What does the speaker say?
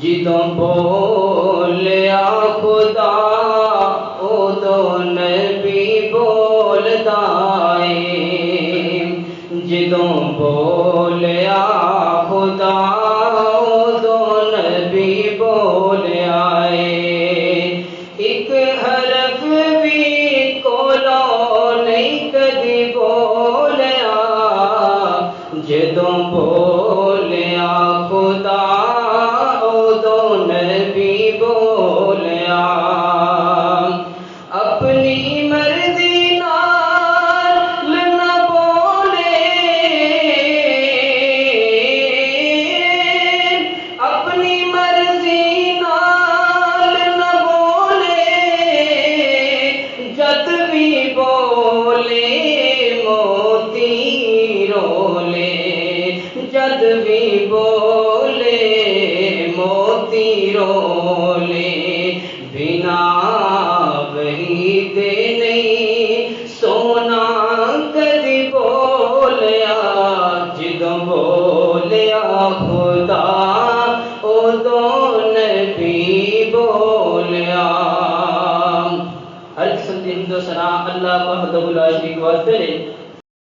جدوں بولیا خدا ادوں نبی بولدا اے، جدوں بولیا خدا ادوں نبی بولیا اے، ایک حرف بھی کولوں نہیں کدی بولیا، جدوں بولیا خدا ادوں نبی بولیا، اپنی مرضی نال نہ بولے، اپنی مرضی نال نہ بولے، جد بھی بولے موتی رولے، جد بھی بولے موتی رولے، بنا وحی دے نہیں سونا کدی بولیا، جدوں بولیا خدا ادوں نبی بولیا۔ ہر قسم کی حمد و ثنا اللہ وحدہ لا شریک واسطے۔